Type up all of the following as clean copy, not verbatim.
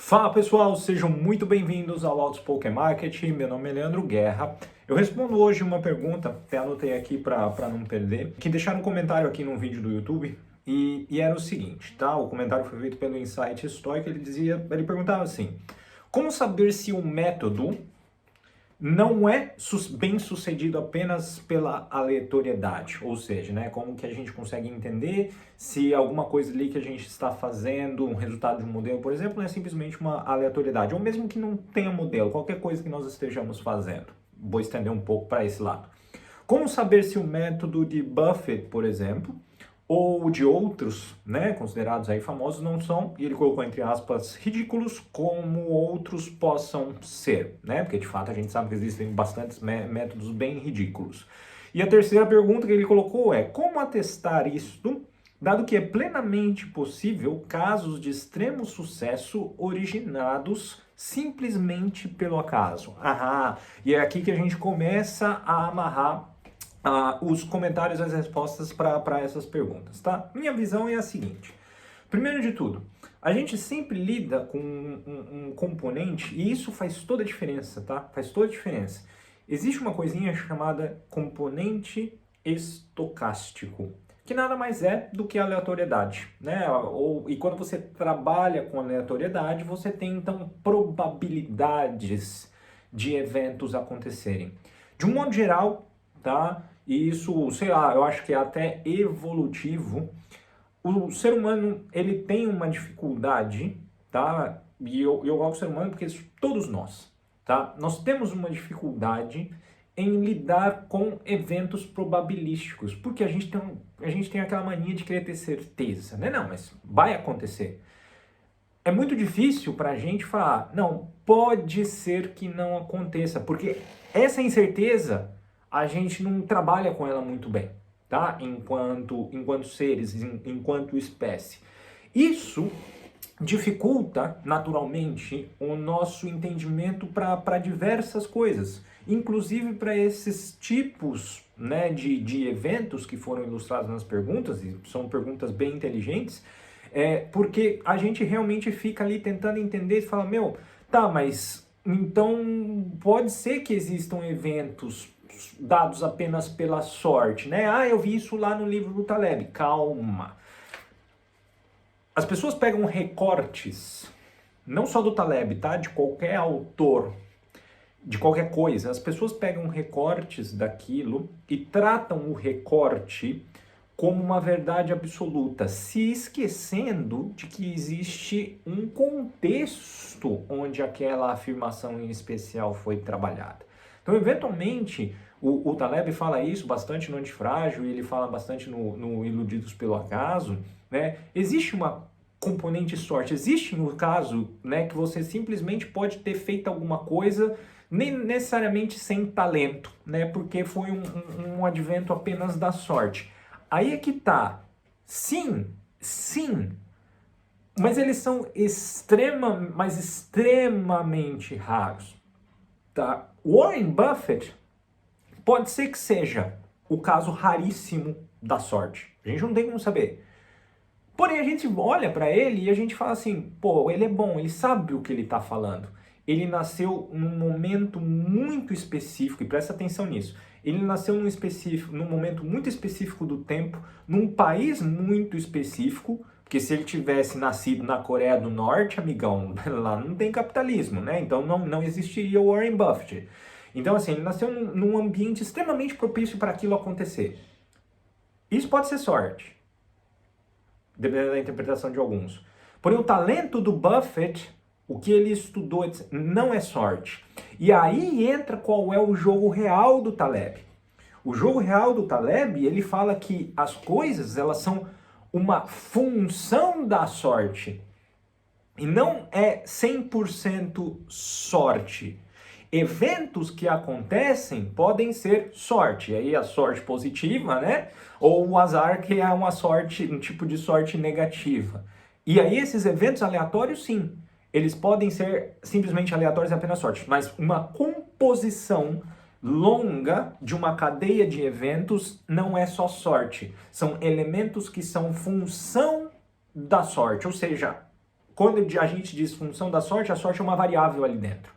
Fala pessoal, sejam muito bem-vindos ao Outspoken Marketing. Meu nome é Leandro Guerra. Eu respondo hoje uma pergunta, até anotei aqui para não perder, que deixaram um comentário aqui num vídeo do YouTube e era o seguinte, tá? O comentário foi feito pelo Insight Stoic, ele perguntava assim: como saber se o método não é bem sucedido apenas pela aleatoriedade, ou seja, né, como que a gente consegue entender se alguma coisa ali que a gente está fazendo, um resultado de um modelo, por exemplo, não é simplesmente uma aleatoriedade, ou mesmo que não tenha modelo, qualquer coisa que nós estejamos fazendo. Vou estender um pouco para esse lado. Como saber se o método de Buffett, por exemplo, ou de outros, né, considerados aí famosos, não são, e ele colocou entre aspas, ridículos como outros possam ser, né, porque de fato a gente sabe que existem bastantes métodos bem ridículos. E a terceira pergunta que ele colocou é: como atestar isto, dado que é plenamente possível casos de extremo sucesso originados simplesmente pelo acaso? E é aqui que a gente começa a amarrar os comentários e as respostas para essas perguntas, tá? Minha visão é a seguinte: primeiro de tudo, a gente sempre lida com um componente, e isso faz toda a diferença, tá? Faz toda a diferença. Existe uma coisinha chamada componente estocástico, que nada mais é do que aleatoriedade, né? E quando você trabalha com aleatoriedade, você tem então probabilidades de eventos acontecerem. De um modo geral, tá? E isso, sei lá, eu acho que é até evolutivo. O ser humano, ele tem uma dificuldade, tá? E eu gosto do ser humano porque todos nós, tá? Nós temos uma dificuldade em lidar com eventos probabilísticos, porque a gente tem aquela mania de querer ter certeza, né? Não, mas vai acontecer. É muito difícil para a gente falar, não, pode ser que não aconteça, porque essa incerteza a gente não trabalha com ela muito bem, tá? Enquanto seres, enquanto espécie. Isso dificulta, naturalmente, o nosso entendimento para diversas coisas, inclusive para esses tipos, né, de eventos que foram ilustrados nas perguntas, e são perguntas bem inteligentes, porque a gente realmente fica ali tentando entender e fala, meu, tá, mas então pode ser que existam eventos dados apenas pela sorte, né? Eu vi isso lá no livro do Taleb. Calma. As pessoas pegam recortes, não só do Taleb, tá? De qualquer autor, de qualquer coisa. As pessoas pegam recortes daquilo e tratam o recorte como uma verdade absoluta, se esquecendo de que existe um contexto onde aquela afirmação em especial foi trabalhada. Então, eventualmente, o Taleb fala isso bastante no Antifrágil e ele fala bastante no Iludidos pelo Acaso, né? Existe uma componente sorte, existe no caso, né, que você simplesmente pode ter feito alguma coisa nem necessariamente sem talento, né, porque foi um advento apenas da sorte. Aí é que tá. Sim, mas eles são extremamente raros, tá? Warren Buffett pode ser que seja o caso raríssimo da sorte. A gente não tem como saber. Porém, a gente olha para ele e a gente fala assim, pô, ele é bom, ele sabe o que ele tá falando. Ele nasceu num momento muito específico, e presta atenção nisso. Ele nasceu num momento muito específico do tempo, num país muito específico, porque se ele tivesse nascido na Coreia do Norte, amigão, lá não tem capitalismo, né? Então não existiria o Warren Buffett. Então, assim, ele nasceu num ambiente extremamente propício para aquilo acontecer. Isso pode ser sorte, dependendo da interpretação de alguns. Porém, o talento do Buffett, o que ele estudou, não é sorte. E aí entra qual é o jogo real do Taleb. O jogo real do Taleb, ele fala que as coisas, elas são uma função da sorte. E não é 100% sorte. Eventos que acontecem podem ser sorte. E aí a sorte positiva, né? Ou o azar, que é uma sorte, um tipo de sorte negativa. E aí esses eventos aleatórios, sim, eles podem ser simplesmente aleatórios e apenas sorte, mas uma composição longa de uma cadeia de eventos não é só sorte, são elementos que são função da sorte, ou seja, quando a gente diz função da sorte, a sorte é uma variável ali dentro.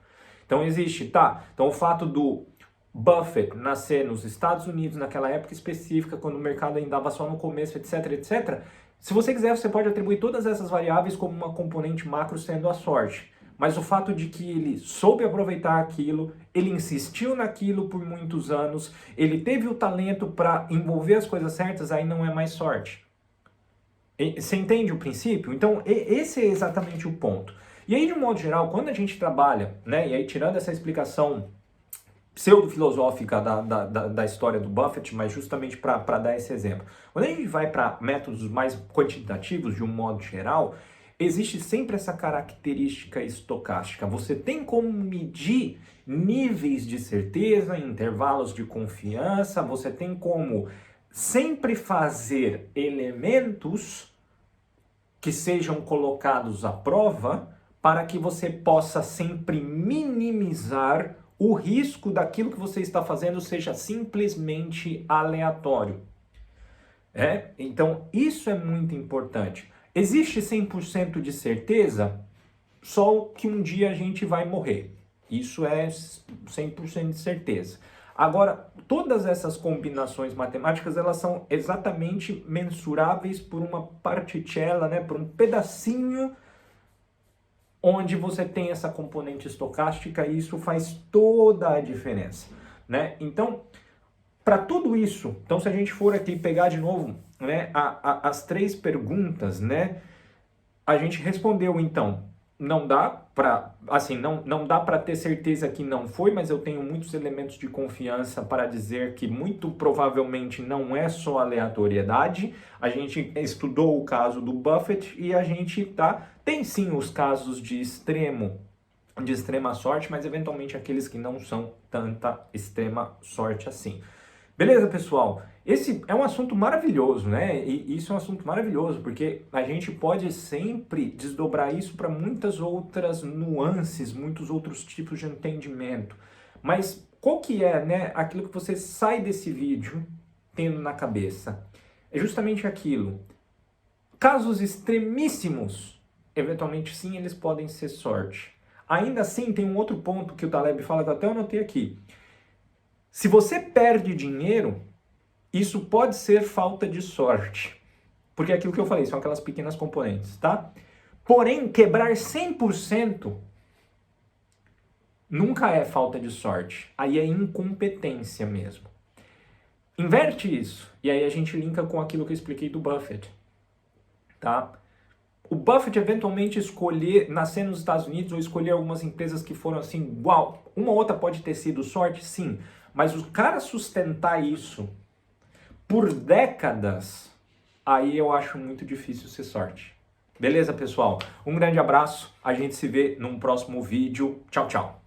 Então existe, tá? Então o fato do Buffett nascer nos Estados Unidos naquela época específica, quando o mercado ainda estava só no começo, etc, etc. Se você quiser, você pode atribuir todas essas variáveis como uma componente macro sendo a sorte. Mas o fato de que ele soube aproveitar aquilo, ele insistiu naquilo por muitos anos, ele teve o talento para envolver as coisas certas, aí não é mais sorte. Você entende o princípio? Então, esse é exatamente o ponto. E aí, de um modo geral, quando a gente trabalha, né, e aí tirando essa explicação pseudo-filosófica da história do Buffett, mas justamente para dar esse exemplo. Quando a gente vai para métodos mais quantitativos, de um modo geral, existe sempre essa característica estocástica. Você tem como medir níveis de certeza, intervalos de confiança, você tem como sempre fazer elementos que sejam colocados à prova para que você possa sempre minimizar o risco daquilo que você está fazendo seja simplesmente aleatório. Então, isso é muito importante. Existe 100% de certeza? Só que um dia a gente vai morrer. Isso é 100% de certeza. Agora, todas essas combinações matemáticas, elas são exatamente mensuráveis por uma particella, né, por um pedacinho onde você tem essa componente estocástica, e isso faz toda a diferença, né? Então, para tudo isso, então se a gente for aqui pegar de novo, né, as três perguntas, né, a gente respondeu então, não dá para, assim, não dá para ter certeza que não foi, mas eu tenho muitos elementos de confiança para dizer que muito provavelmente não é só aleatoriedade. A gente estudou o caso do Buffett e a gente tem sim os casos de extrema sorte, mas eventualmente aqueles que não são tanta extrema sorte assim. Beleza, pessoal? Esse é um assunto maravilhoso, né? E isso é um assunto maravilhoso, porque a gente pode sempre desdobrar isso para muitas outras nuances, muitos outros tipos de entendimento. Mas qual que é, né, aquilo que você sai desse vídeo tendo na cabeça? É justamente aquilo. Casos extremíssimos, eventualmente sim, eles podem ser sorte. Ainda assim, tem um outro ponto que o Taleb fala, que eu até anotei aqui. Se você perde dinheiro, isso pode ser falta de sorte. Porque é aquilo que eu falei, são aquelas pequenas componentes, tá? Porém, quebrar 100% nunca é falta de sorte. Aí é incompetência mesmo. Inverte isso. E aí a gente linka com aquilo que eu expliquei do Buffett, tá? O Buffett eventualmente nascer nos Estados Unidos ou escolher algumas empresas que foram assim, uau, uma ou outra pode ter sido sorte, sim. Mas o cara sustentar isso por décadas, aí eu acho muito difícil ser sorte. Beleza, pessoal? Um grande abraço, a gente se vê num próximo vídeo. Tchau, tchau.